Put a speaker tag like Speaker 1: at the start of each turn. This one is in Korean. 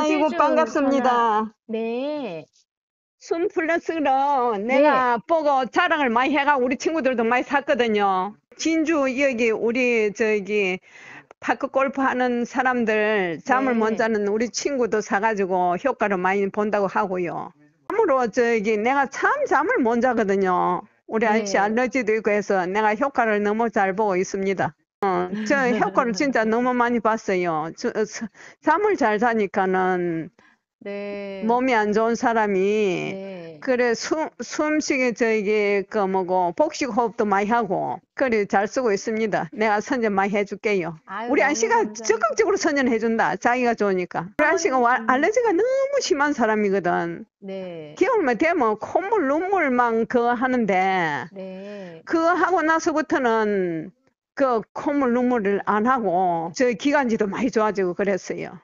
Speaker 1: 아이고,
Speaker 2: 전화.
Speaker 1: 반갑습니다.
Speaker 2: 네.
Speaker 1: 순 플러스로 내가 보고 자랑을 많이 해가 우리 친구들도 많이 샀거든요. 진주 여기 우리 저기 파크 골프 하는 사람들 잠을 못
Speaker 2: 네.
Speaker 1: 자는 우리 친구도 사가지고 효과를 많이 본다고 하고요. 참으로 저기 내가 참 잠을 못 자거든요. 우리 아저씨
Speaker 2: 네.
Speaker 1: 알러지도 있고 해서 내가 효과를 너무 잘 보고 있습니다. 저 효과를 진짜 너무 많이 봤어요. 잠을 잘 자니까는
Speaker 2: 네.
Speaker 1: 몸이 안 좋은 사람이
Speaker 2: 네.
Speaker 1: 그래 숨쉬기 저기 그 뭐고 복식 호흡도 많이 하고 그래 잘 쓰고 있습니다. 내가 선전 많이 해줄게요.
Speaker 2: 아유,
Speaker 1: 우리
Speaker 2: 너무
Speaker 1: 아씨가
Speaker 2: 감사합니다.
Speaker 1: 적극적으로 선전해준다. 자기가 좋으니까. 우리 아씨가 알레르기가 너무 심한 사람이거든.
Speaker 2: 네.
Speaker 1: 겨울만 되면 콧물 눈물만 그거 하는데
Speaker 2: 네.
Speaker 1: 그거 하고 나서부터는 그 콧물 눈물을 안 하고 저 기관지도 많이 좋아지고 그랬어요.